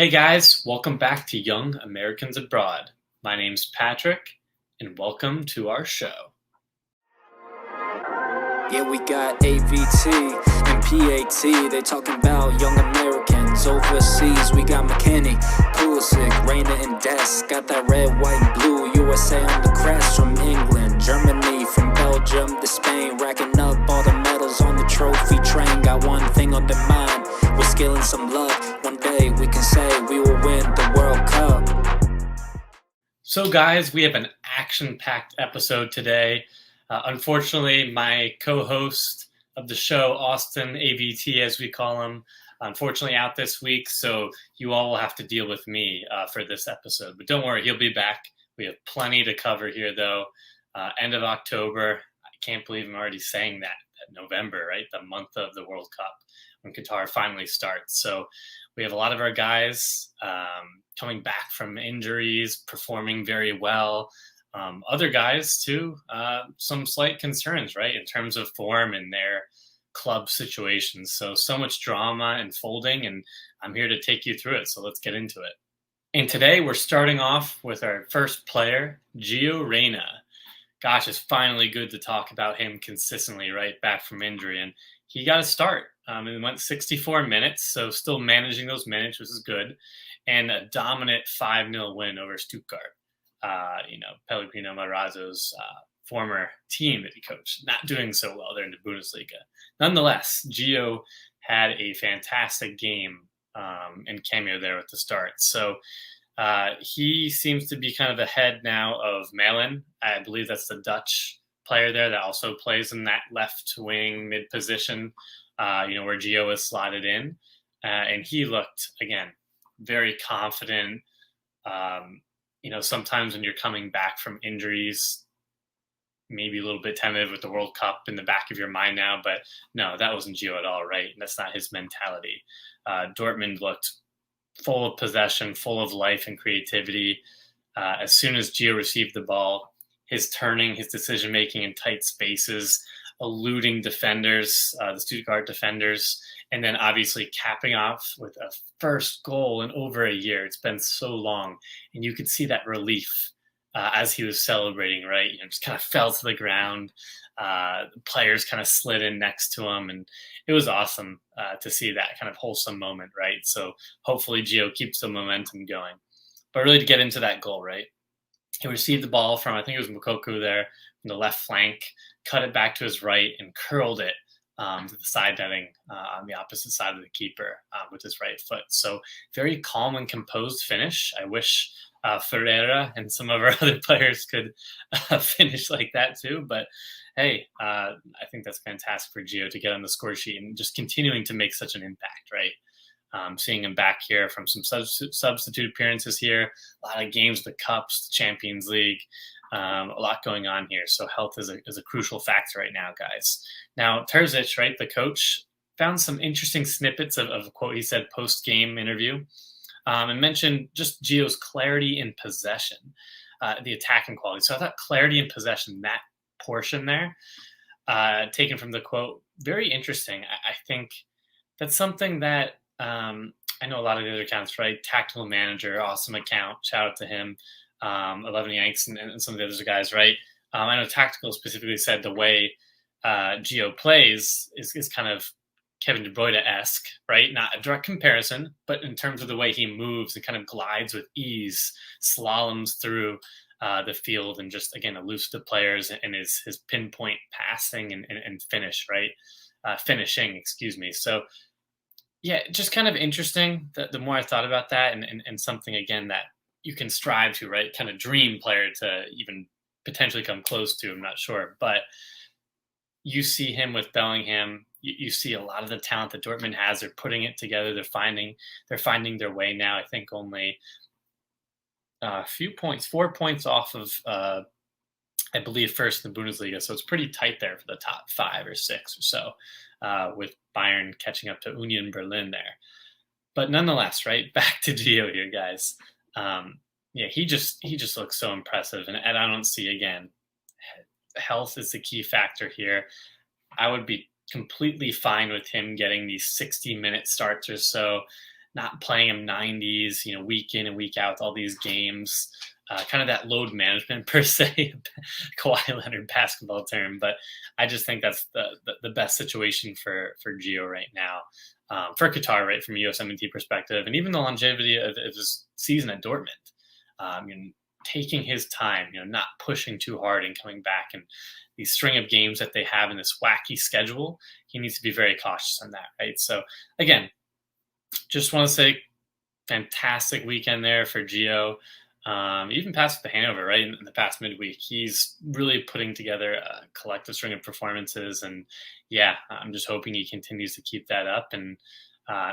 Hey guys, welcome back to Young Americans Abroad. My name's Patrick, and welcome to our show. Yeah, we got AVT and PAT. They talking about young Americans overseas. We got McKennie, Reyna, and Dest. Got that red, white, and blue. USA on the crest from England, Germany, from Belgium to Spain. Racking up all the medals on the trophy train. Got one thing on their mind. We're scaling some luck. One day we can say we will win the World Cup. So guys, we have an action-packed episode today. Unfortunately, my co-host of the show, Austin, AVT as we call him, unfortunately out this week, so you all will have to deal with me for this episode. But don't worry, he'll be back. We have plenty to cover here, though. End of October. I can't believe I'm already saying that November, right? The month of the World Cup when Qatar finally starts. So we have a lot of our guys coming back from injuries, performing very well. Other guys, too, some slight concerns, right, in terms of form and their club situations. So much drama unfolding, and I'm here to take you through it. So let's get into it. And today we're starting off with our first player, Gio Reyna. Gosh, it's finally good to talk about him consistently, right, back from injury. And he got a start. It went 64 minutes, so still managing those minutes, which is good, and a dominant 5-0 win over Stuttgart. Pellegrino Marazzo's former team that he coached, not doing so well there in the Bundesliga. Nonetheless, Gio had a fantastic game and cameo there at the start. So he seems to be kind of ahead now of Malen. I believe that's the Dutch player there that also plays in that left wing mid position, where Gio is slotted in. And he looked, again, very confident. Sometimes when you're coming back from injuries, maybe a little bit tentative with the World Cup in the back of your mind now, but no, that wasn't Gio at all, right? That's not his mentality. Dortmund looked full of possession, full of life and creativity. As soon as Gio received the ball, his turning, his decision-making in tight spaces, eluding defenders, the Stuttgart defenders, and then obviously capping off with a first goal in over a year. It's been so long. And you could see that relief as he was celebrating, right? Just kind of fell to the ground. The players kind of slid in next to him. And it was awesome to see that kind of wholesome moment, right? So hopefully Gio keeps the momentum going. But really to get into that goal, right? He received the ball from, I think it was Moukoko there, from the left flank, cut it back to his right and curled it to the side netting on the opposite side of the keeper with his right foot. So very calm and composed finish. I wish Ferreira and some of our other players could finish like that too. But hey, I think that's fantastic for Gio to get on the score sheet and just continuing to make such an impact, right? Seeing him back here from some substitute appearances here, a lot of games, the Cups, the Champions League, a lot going on here. So health is a crucial factor right now, guys. Now, Terzic, right, the coach, found some interesting snippets of a quote he said post-game interview and mentioned just Gio's clarity in possession, the attacking quality. So I thought clarity in possession, that portion there, taken from the quote, very interesting. I think that's something that I know a lot of the other accounts, right? Tactical manager, awesome account. Shout out to him. 11 Yanks and some of the other guys, right? I know Tactical specifically said the way Gio plays is kind of Kevin De Bruyne-esque, right? Not a direct comparison, but in terms of the way he moves and kind of glides with ease, slaloms through the field and just, again, elusive the players and his pinpoint passing and finish, right? Finishing, excuse me. So, yeah, just kind of interesting. The more I thought about that and something, again, that you can strive to, right? Kind of dream player to even potentially come close to, I'm not sure. But you see him with Bellingham. You see a lot of the talent that Dortmund has. They're putting it together. They're finding their way now. I think only a few points, 4 points off of, I believe, first in the Bundesliga. So it's pretty tight there for the top 5 or 6 or so, with Bayern catching up to Union Berlin there. But nonetheless, right, back to Gio here, guys. He just looks so impressive. And I don't see, again, health is the key factor here. I would be completely fine with him getting these 60-minute starts or so not playing him 90s, week in and week out, all these games. Kind of that load management per se, Kawhi Leonard basketball term, but I just think that's the best situation for Gio right now, for Qatar, right, from a USMNT perspective, and even the longevity of his season at Dortmund. Taking his time, not pushing too hard and coming back, and these string of games that they have in this wacky schedule, he needs to be very cautious on that, right? So again, just want to say fantastic weekend there for Gio. Even past the Hanover, right, in the past midweek, he's really putting together a collective string of performances. And yeah, I'm just hoping he continues to keep that up, and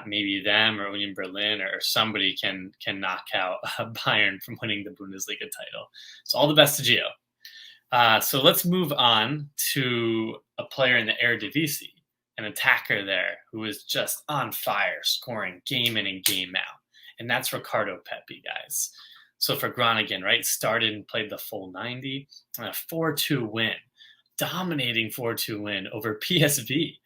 maybe them or Union Berlin or somebody can knock out Bayern from winning the Bundesliga title. So all the best to Gio. So let's move on to a player in the Eredivisie, an attacker there who is just on fire, scoring game in and game out. And that's Ricardo Pepi, guys. So for Groningen, right, started and played the full 90, and a 4-2 win, dominating 4-2 win over PSV.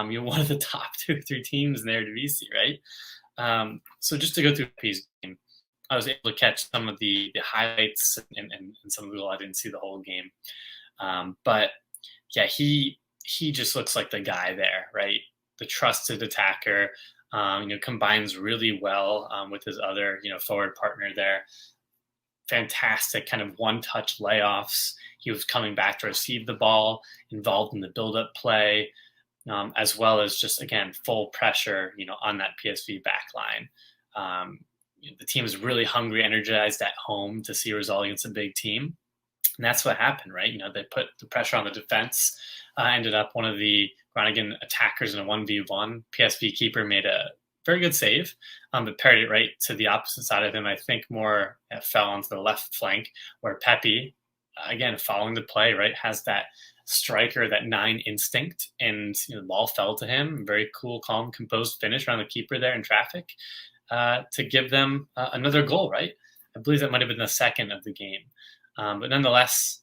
You're one of the top 2 or 3 teams in the Eredivisie, right? So just to go through Pepi's game, I was able to catch some of the highlights and some of it. I didn't see the whole game. But yeah, he just looks like the guy there, right? The trusted attacker, combines really well with his other, forward partner there. Fantastic kind of one-touch layoffs. He was coming back to receive the ball, involved in the build-up play, as well as just, again, full pressure, on that PSV back line. The team is really hungry, energized at home to see a result against a big team. And that's what happened, right? They put the pressure on the defense, ended up one of the Groningen attackers in a 1v1. PSV keeper made a very good save, but parried it right to the opposite side of him. I think more fell onto the left flank, where Pepi, again, following the play, right, has that striker, that 9 instinct, and the ball fell to him. Very cool, calm, composed finish around the keeper there in traffic to give them another goal, right? I believe that might have been the second of the game. But nonetheless,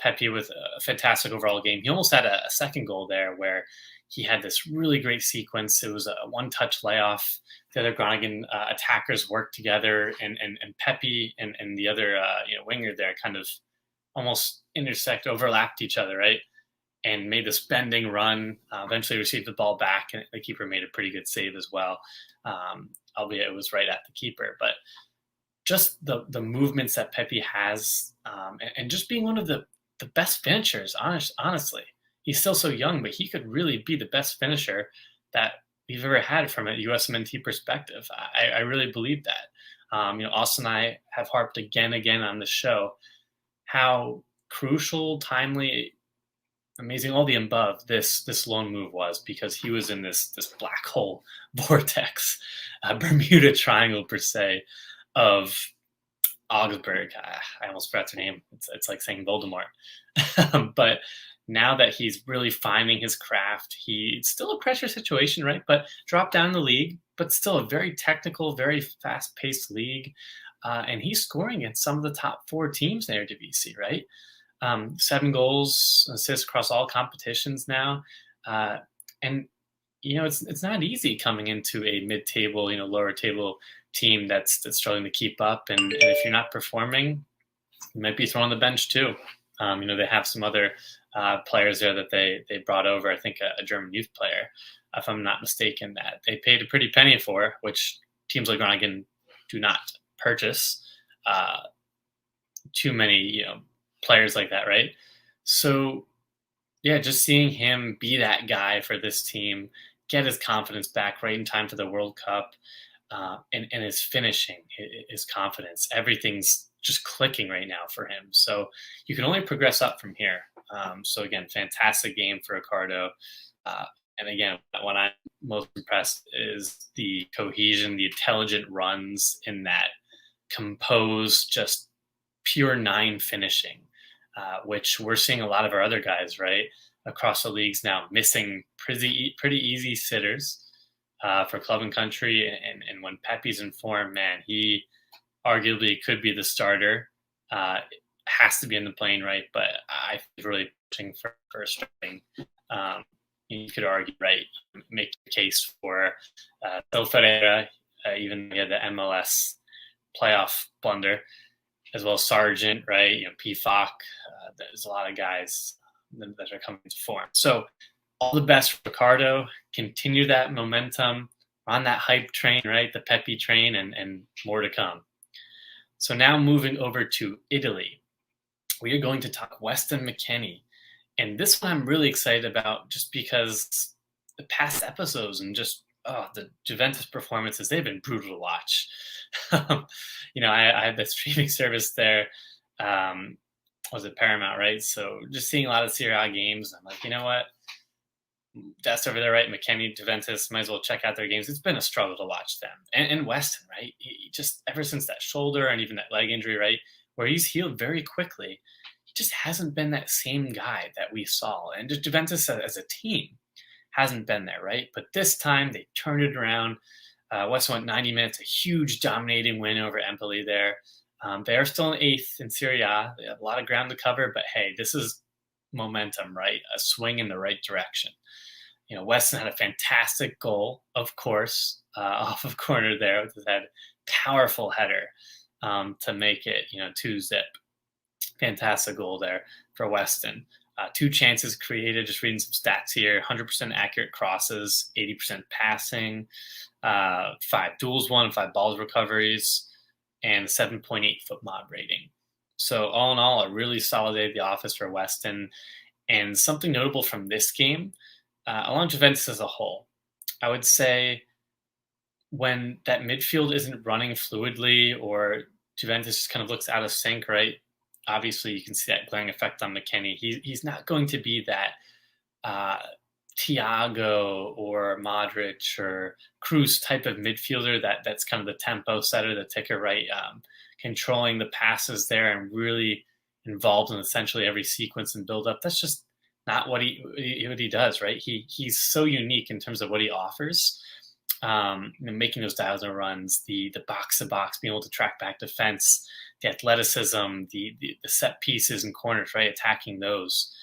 Pepi with a fantastic overall game. He almost had a second goal there where he had this really great sequence. It was a one-touch layoff. The other Groningen attackers worked together, and Pepi and the other winger there kind of almost overlapped each other, right? And made this bending run, eventually received the ball back, and the keeper made a pretty good save as well, albeit it was right at the keeper. But just the movements that Pepi has, and just being one of the best finishers, honestly. He's still so young, but he could really be the best finisher that we've ever had from a USMNT perspective. I really believe that. Austin and I have harped again on the show how crucial, timely, amazing, all the above this loan move was, because he was in this black hole vortex, Bermuda Triangle per se, of Augsburg. I almost forgot the name. It's like saying Voldemort. But now that he's really finding his craft, it's still a pressure situation, right? But dropped down in the league, but still a very technical, very fast-paced league. And he's scoring against some of the top 4 teams in Eredivisie, right? 7 goals, assists across all competitions now. And, it's not easy coming into a mid-table, lower table team that's struggling to keep up. And if you're not performing, you might be thrown on the bench too. They have some other players there that they brought over. I think a German youth player, if I'm not mistaken, that they paid a pretty penny for, which teams like Groningen do not purchase too many, players like that, right? So, yeah, just seeing him be that guy for this team, get his confidence back right in time for the World Cup, and his finishing, his confidence, everything's just clicking right now for him. So you can only progress up from here. So again, fantastic game for Ricardo. And again, what I'm most impressed is the cohesion, the intelligent runs in that composed, just pure 9 finishing, which we're seeing a lot of our other guys, right, across the leagues now missing pretty easy sitters for club and country. And when Pepi's in form, man, he arguably could be the starter. Has to be in the plane, right? But I think really pushing for a starting. You could argue, right, make the case for Phil Ferreira, even he had the MLS playoff blunder, as well as Sargent, right? PFOC. There's a lot of guys that are coming to form. So all the best for Ricardo. Continue that momentum. We're on that hype train, right? The Pepi train, and more to come. So now moving over to Italy, we are going to talk Weston McKennie. And this one I'm really excited about just because the past episodes and just the Juventus performances, they've been brutal to watch. I had the streaming service there. Was it Paramount, right? So just seeing a lot of Serie A games, I'm like, you know what? Dest over there, right? McKennie, Juventus, might as well check out their games. It's been a struggle to watch them. And Weston, right? He just, ever since that shoulder and even that leg injury, right? Where he's healed very quickly, he just hasn't been that same guy that we saw. And just Juventus as a team hasn't been there, right? But this time they turned it around. Weston went 90 minutes, a huge dominating win over Empoli there. They are still in 8th in Serie A. They have a lot of ground to cover, but hey, this is momentum, right? A swing in the right direction. Weston had a fantastic goal, of course, off of corner there with that powerful header to make it, 2-0. Fantastic goal there for Weston. 2 chances created, just reading some stats here, 100% accurate crosses, 80% passing, 5 duels won, 5 balls recoveries, and 7.8 foot mob rating. So all in all, it really solid day at the office for Weston. And something notable from this game, along Juventus as a whole, I would say when that midfield isn't running fluidly or Juventus just kind of looks out of sync, right? Obviously, you can see that glaring effect on McKennie. He's not going to be that Thiago or Modric or Cruz type of midfielder that's kind of the tempo setter, the ticker, right? Controlling the passes there and really involved in essentially every sequence and build up. That's just not what he does, right? He's so unique in terms of what he offers. Making those diagonal runs, the box to box, being able to track back defense, the athleticism, the set pieces and corners, right? Attacking those.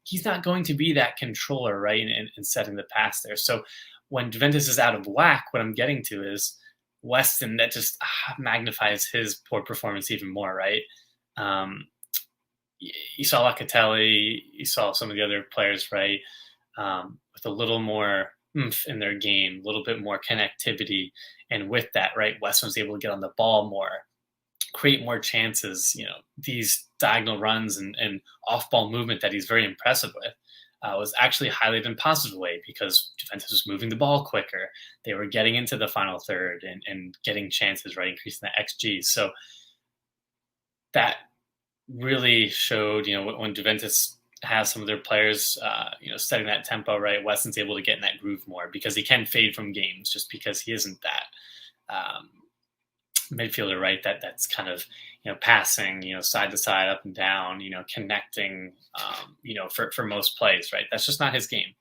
He's not going to be that controller, right? In setting the pass there. So when Juventus is out of whack, what I'm getting to is Weston that just magnifies his poor performance even more, right? You saw Locatelli, you saw some of the other players, right? With a little more oomph in their game, a little bit more connectivity. And with that, right, Weston was able to get on the ball more, create more chances, these diagonal runs and off-ball movement that he's very impressive with was actually highlighted in a positive way because Juventus was moving the ball quicker. They were getting into the final third and getting chances, right, increasing the XG. So that really showed, when Juventus has some of their players, setting that tempo, right, Weston's able to get in that groove more because he can fade from games just because he isn't that midfielder, right, that's kind of, passing, side to side, up and down, connecting, for most plays, right? That's just not his game.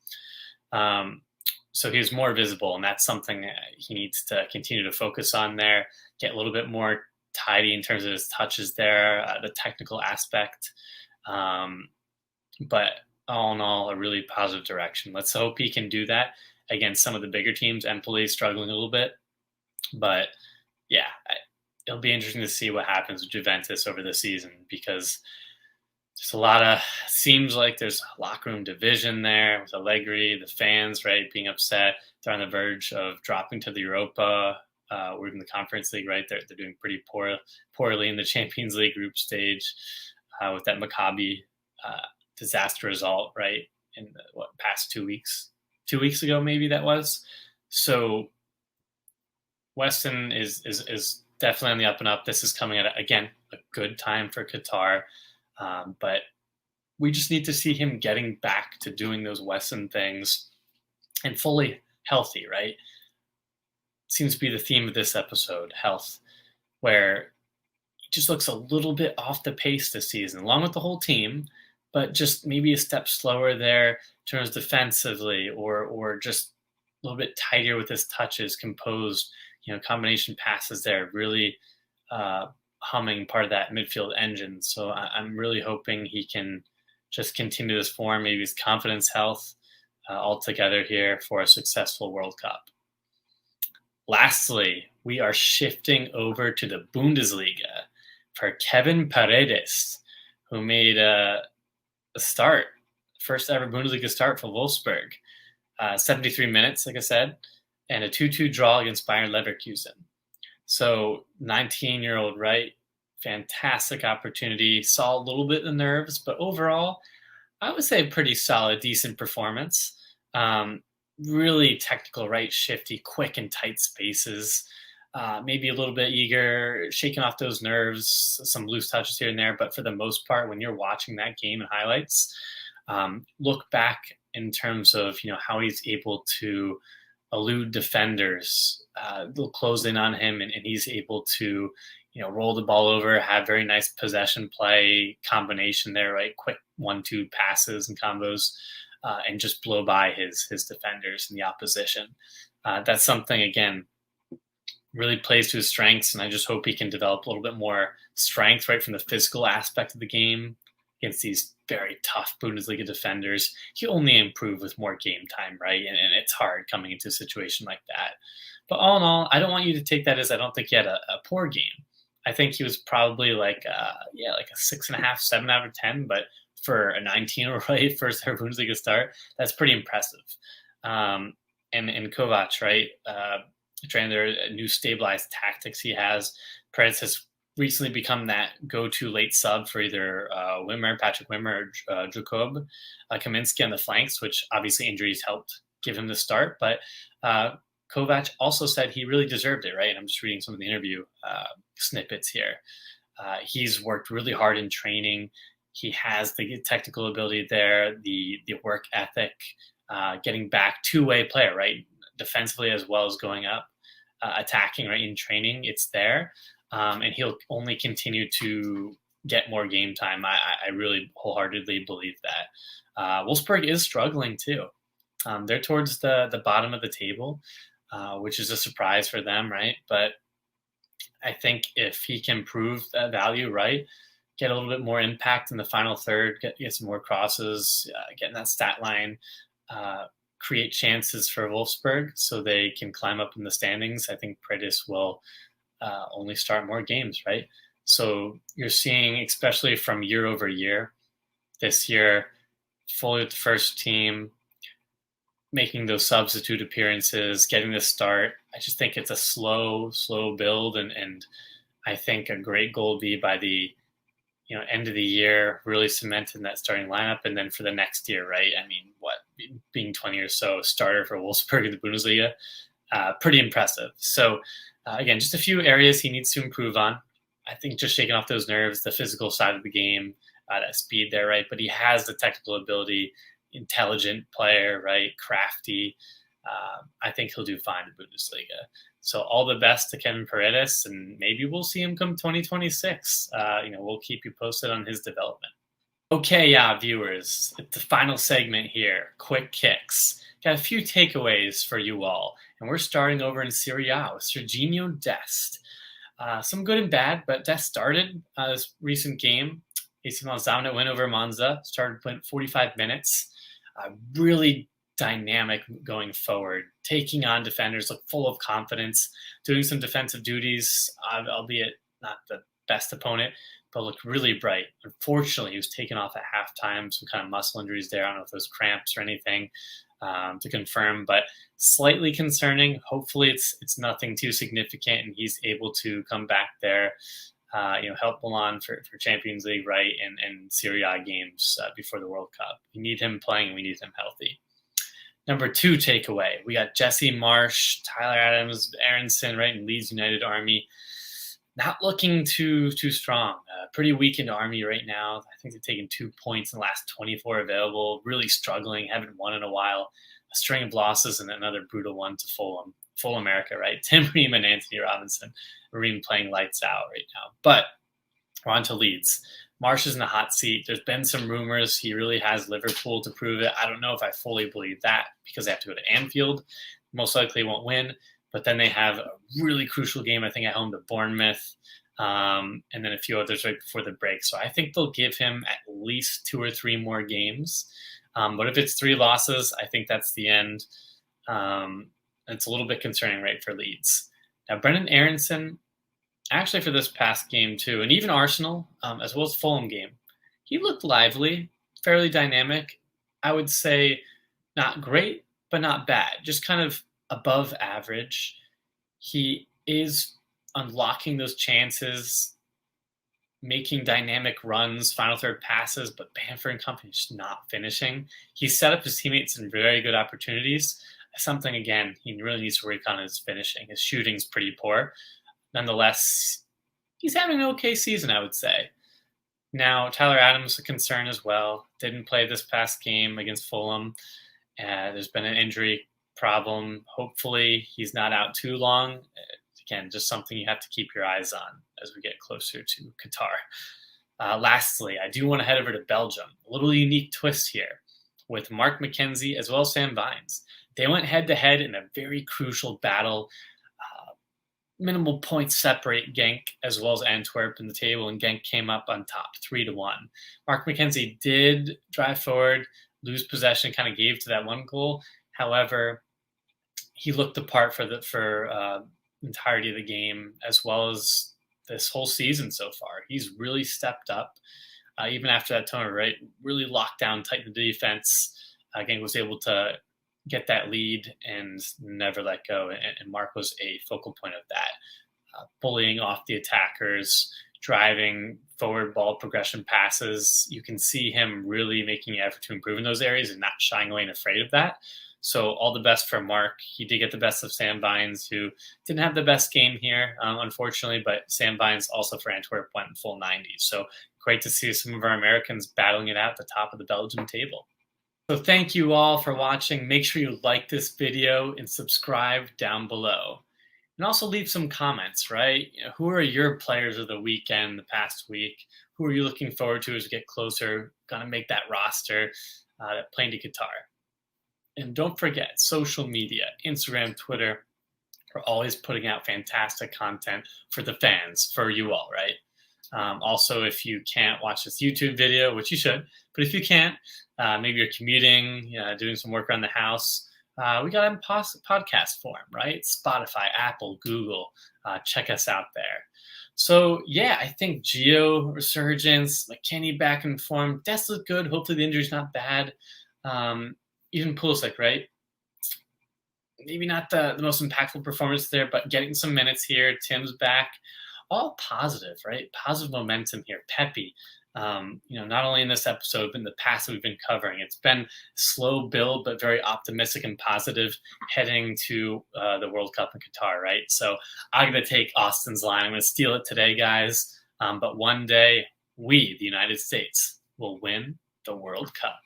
So he's more visible, and that's something he needs to continue to focus on there, get a little bit more tidy in terms of his touches there, the technical aspect. But all in all, a really positive direction. Let's hope he can do that against some of the bigger teams. Empoli is struggling a little bit. But, yeah, it'll be interesting to see what happens with Juventus over the season because there's seems like there's a locker room division there with Allegri, the fans, right, being upset. They're on the verge of dropping to the Europa or even the Conference League, right? They're doing pretty poorly in the Champions League group stage with that Maccabi disaster result, right? In the past 2 weeks? 2 weeks ago, maybe that was. So Weston is definitely on the up and up. This is coming at, again, a good time for Qatar. But we just need to see him getting back to doing those Weston things and fully healthy, right? Seems to be the theme of this episode, health, where he just looks a little bit off the pace this season, along with the whole team, but just maybe a step slower there in terms defensively or just a little bit tighter with his touches, composed, combination passes there, really humming part of that midfield engine. So I'm really hoping he can just continue this form, maybe his confidence, health, all together here for a successful World Cup. Lastly, we are shifting over to the Bundesliga for Kevin Paredes, who made a start, first ever Bundesliga start for Wolfsburg. 73 minutes, like I said, and a 2-2 draw against Bayern Leverkusen. So 19-year-old, right? Fantastic opportunity. Saw a little bit of the nerves, but overall, I would say pretty solid, decent performance. Really technical, right? Shifty, quick and tight spaces. Maybe a little bit eager, shaking off those nerves, some loose touches here and there. But for the most part, when you're watching that game and highlights, look back in terms of how he's able to elude defenders. They'll close in on him, and he's able to roll the ball over, have very nice possession play combination there, right? Quick 1-2 passes and combos, and just blow by his defenders and the opposition. That's something, again, really plays to his strengths, and I just hope he can develop a little bit more strength, right, from the physical aspect of the game against these very tough Bundesliga defenders. He only improve with more game time, right? And it's hard coming into a situation like that. But all in all, I don't want you to take that as I don't think he had a poor game. I think he was probably like a 6.5, 7 out of 10. But for a 19-year-old, right, first ever Bundesliga start, that's pretty impressive. And Kovac, right, trying their new stabilized tactics he has. Paredes has recently become that go-to late sub for either Patrick Wimmer, or Jacob Kaminski on the flanks, which obviously injuries helped give him the start. But Kovac also said he really deserved it, right? And I'm just reading some of the interview snippets here. He's worked really hard in training. He has the technical ability there, the work ethic, getting back two-way player, right? Defensively as well as going up, attacking, right, in training. It's there. And he'll only continue to get more game time. I really wholeheartedly believe that. Wolfsburg is struggling too. They're towards the bottom of the table, which is a surprise for them, right? But I think if he can prove that value, right, get a little bit more impact in the final third, get some more crosses, get in that stat line, create chances for Wolfsburg so they can climb up in the standings, I think Paredes will only start more games, right? So you're seeing, especially from year over year, this year, fully with the first team, making those substitute appearances, getting the start. I just think it's a slow build, and I think a great goal would be by the end of the year, really cementing that starting lineup, and then for the next year, right? I mean, being 20 or so starter for Wolfsburg in the Bundesliga, pretty impressive. So again, just a few areas he needs to improve on. I think just shaking off those nerves, the physical side of the game, that speed there, right? But he has the technical ability, intelligent player, right? Crafty. I think he'll do fine in Bundesliga. So all the best to Kevin Paredes, and maybe we'll see him come 2026. We'll keep you posted on his development. Okay, viewers, the final segment here, quick kicks. Got a few takeaways for you all, and we're starting over in Serie A with Serginho Dest. Some good and bad, but Dest started this recent game. AC Milan's dominant win over Monza, started 45 minutes. Really dynamic going forward, taking on defenders, look full of confidence, doing some defensive duties, albeit not the best opponent, but looked really bright. Unfortunately, he was taken off at halftime, some kind of muscle injuries there. I don't know if those cramps or anything to confirm, but slightly concerning. Hopefully it's nothing too significant and he's able to come back there, help Milan for Champions League, right, and Serie A games before the World Cup. We need him playing and we need him healthy. Number 2 takeaway, we got Jesse Marsh, Tyler Adams, Aronson, right, in Leeds United Army. Not looking too strong. Pretty weakened Army right now. I think they've taken 2 points in the last 24 available. Really struggling. Haven't won in a while. A string of losses and another brutal one to Fulham. Full America, right? Tim Ream and Anthony Robinson. Ream playing lights out right now. But we're on to Leeds. Marsh is in the hot seat. There's been some rumors he really has Liverpool to prove it. I don't know if I fully believe that because they have to go to Anfield. Most likely won't win. But then they have a really crucial game, I think, at home to Bournemouth, and then a few others right before the break. So I think they'll give him at least 2 or 3 more games. But if it's 3 losses, I think that's the end. It's a little bit concerning, right, for Leeds. Now, Brendan Aronson, actually for this past game too, and even Arsenal, as well as Fulham game, he looked lively, fairly dynamic. I would say not great, but not bad. Just kind of above average. He is unlocking those chances, making dynamic runs, final third passes, but Bamford and company just not finishing. He set up his teammates in very good opportunities. Something, again, he really needs to work on his finishing. His shooting's pretty poor. Nonetheless, he's having an okay season, I would say. Now, Tyler Adams is a concern as well. Didn't play this past game against Fulham. There's been an injury problem. Hopefully, he's not out too long. Again, just something you have to keep your eyes on as we get closer to Qatar. Lastly, I do want to head over to Belgium. A little unique twist here with Mark McKenzie as well as Sam Vines. They went head-to-head in a very crucial battle. Minimal points separate Genk as well as Antwerp in the table, and Genk came up on top 3-1. Mark McKenzie did drive forward, lose possession, kind of gave to that one goal. However, he looked the part for entirety of the game, as well as this whole season so far. He's really stepped up. Even after that turnover, right, really locked down, tightened the defense. Genk was able to get that lead and never let go. And Mark was a focal point of that, bullying off the attackers, driving forward ball progression passes. You can see him really making an effort to improve in those areas and not shying away and afraid of that. So all the best for Mark. He did get the best of Sam Vines, who didn't have the best game here, unfortunately, but Sam Vines also for Antwerp went in full 90s. So great to see some of our Americans battling it out at the top of the Belgian table. So thank you all for watching. Make sure you like this video and subscribe down below. And also leave some comments, right? Who are your players of the weekend, the past week? Who are you looking forward to as we get closer? Gonna make that roster, playing to Qatar. And don't forget, social media, Instagram, Twitter, we're always putting out fantastic content for the fans, for you all, right? Also, if you can't watch this YouTube video, which you should, but if you can't, maybe you're commuting, doing some work around the house, we got in podcast form, right? Spotify, Apple, Google, check us out there. So, yeah, I think Gio resurgence, McKennie back in form, Dest looked good. Hopefully the injury's not bad. Even Pulisic, right? Maybe not the most impactful performance there, but getting some minutes here. Tim's back. All positive, right? Positive momentum here. Pepi, not only in this episode, but in the past that we've been covering. It's been slow build, but very optimistic and positive heading to the World Cup in Qatar, right? So I'm going to take Austin's line. I'm going to steal it today, guys. But one day, we, the United States, will win the World Cup.